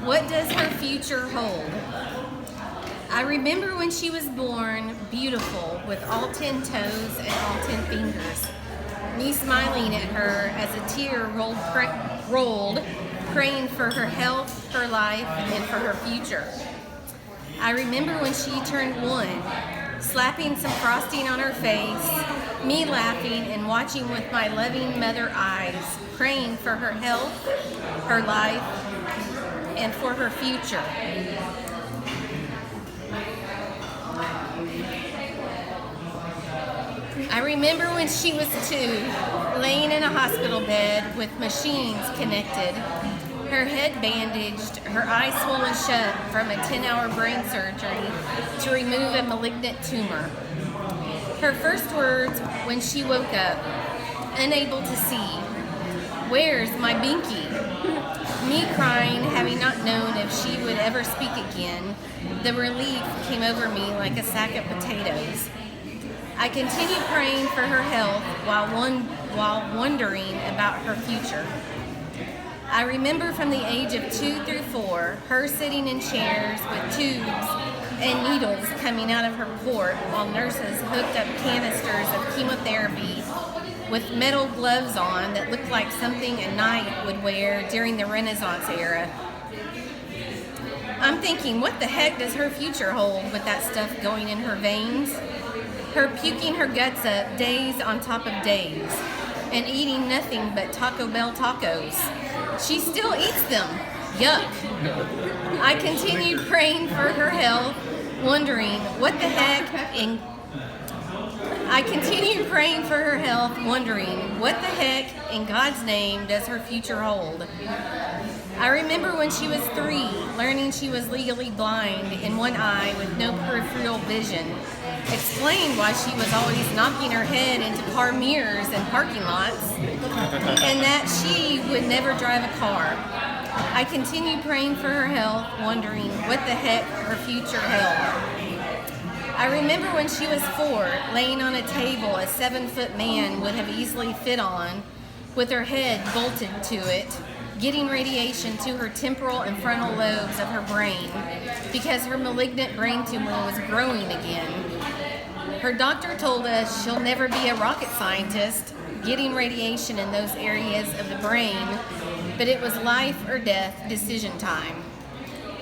What does her future hold? I remember when she was born, beautiful, with all 10 toes and all 10 fingers. Me smiling at her as a tear rolled, praying for her health, her life, and for her future. I remember when she turned 1, slapping some frosting on her face, me laughing and watching with my loving mother eyes, praying for her health, her life, and for her future. I remember when she was 2, laying in a hospital bed with machines connected, her head bandaged, her eyes swollen shut from a 10-hour brain surgery to remove a malignant tumor. Her first words when she woke up, unable to see, "Where's my binky?" Me crying, having not known if she would ever speak again, the relief came over me like a sack of potatoes. I continued praying for her health while wondering about her future. I remember from the age of 2 through 4, her sitting in chairs with tubes and needles coming out of her port while nurses hooked up canisters of chemotherapy with metal gloves on that looked like something a knight would wear during the Renaissance era. I'm thinking, what the heck does her future hold with that stuff going in her veins? Her puking her guts up days on top of days and eating nothing but Taco Bell tacos. She still eats them. Yuck. I continued praying for her health, wondering what the heck in God's name does her future hold. I remember when she was 3, learning she was legally blind in one eye with no peripheral vision, explained why she was always knocking her head into car mirrors and parking lots, and that she would never drive a car. I continued praying for her health, wondering what the heck her future held. I remember when she was 4, laying on a table a 7-foot man would have easily fit on, with her head bolted to it, getting radiation to her temporal and frontal lobes of her brain because her malignant brain tumor was growing again. Her doctor told us she'll never be a rocket scientist getting radiation in those areas of the brain, but it was life or death decision time.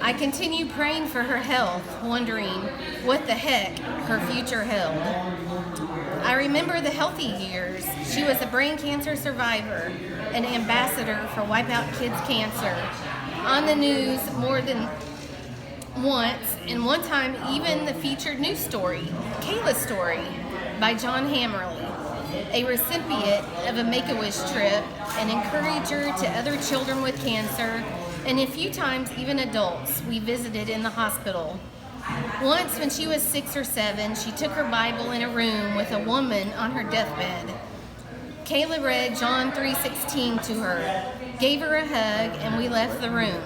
I continued praying for her health, wondering what the heck her future held. I remember the healthy years. She was a brain cancer survivor, an ambassador for Wipe Out Kids Cancer, on the news more than once, and one time even the featured news story, Kayla Story, by John Hammerly, a recipient of a Make-A-Wish trip, an encourager to other children with cancer, and a few times even adults we visited in the hospital. Once when she was 6 or 7, she took her Bible in a room with a woman on her deathbed. Kayla read John 3:16 to her, gave her a hug, and we left the room.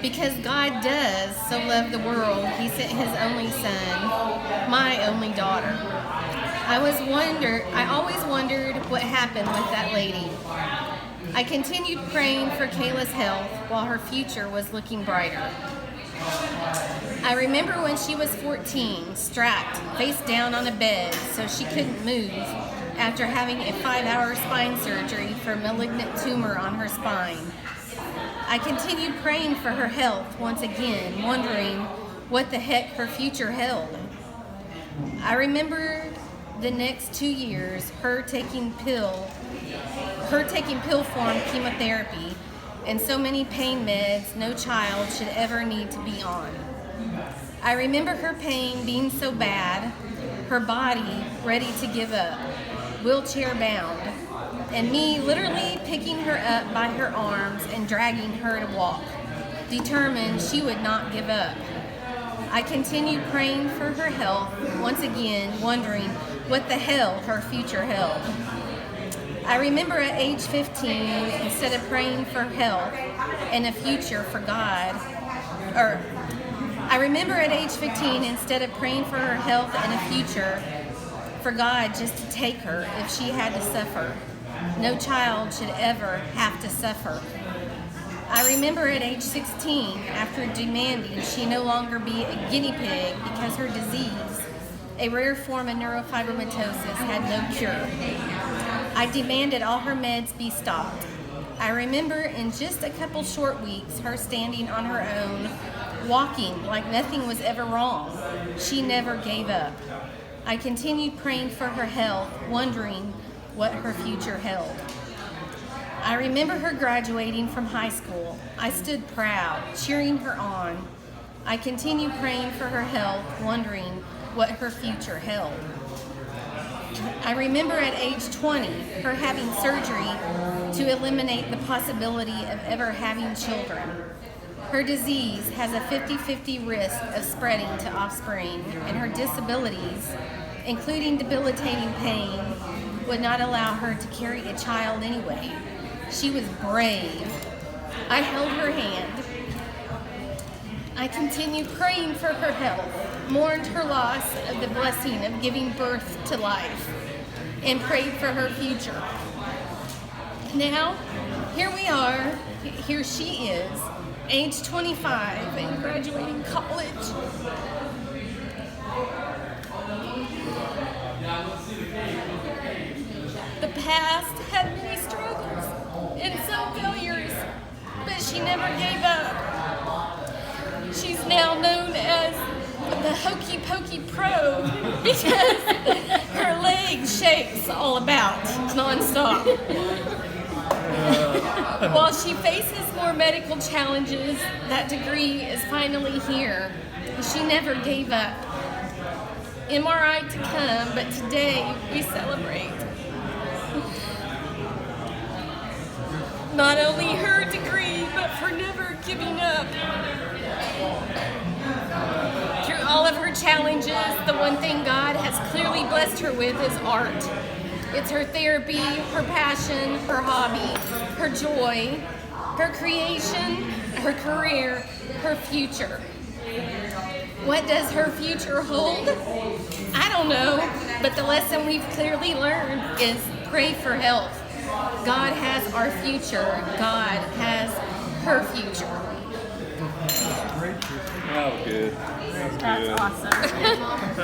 Because God does so love the world, He sent His only Son, my only daughter. I always wondered what happened with that lady. I continued praying for Kayla's health while her future was looking brighter. I remember when she was 14, strapped face down on a bed so she couldn't move after having a 5-hour spine surgery for a malignant tumor on her spine. I continued praying for her health once again, wondering what the heck her future held. I remember the next 2 years, her taking pill form chemotherapy and so many pain meds no child should ever need to be on. I remember her pain being so bad, her body ready to give up, wheelchair bound, and me literally picking her up by her arms and dragging her to walk, determined she would not give up. I continued praying for her health, once again wondering what the hell her future held. I remember at age 15, instead of praying for health and a future for God, I remember at age 15, instead of praying for her health and a future for God just to take her if she had to suffer. No child should ever have to suffer. I remember at age 16, after demanding she no longer be a guinea pig because her disease, a rare form of neurofibromatosis, had no cure. I demanded all her meds be stopped. I remember in just a couple short weeks, her standing on her own, walking like nothing was ever wrong. She never gave up. I continued praying for her health, wondering what her future held. I remember her graduating from high school. I stood proud, cheering her on. I continued praying for her health, wondering what her future held. I remember at age 20, her having surgery to eliminate the possibility of ever having children. Her disease has a 50-50 risk of spreading to offspring, and her disabilities, including debilitating pain, would not allow her to carry a child anyway. She was brave. I held her hand. I continued praying for her health, mourned her loss of the blessing of giving birth to life, and prayed for her future. Now, here we are. Here she is, age 25 and graduating college. The past had many struggles and some failures, but she never gave up. She's now known as the Hokey Pokey Pro because her leg shakes all about nonstop. While she faces more medical challenges, that degree is finally here. She never gave up. MRI to come, but today we celebrate. Not only her degree, but for never giving up. Through all of her challenges, the one thing God has clearly blessed her with is art. It's her therapy, her passion, her hobby, her joy, her creation, her career, her future. What does her future hold? I don't know, but the lesson we've clearly learned is pray for health. God has our future. God has her future. That was good. That's awesome.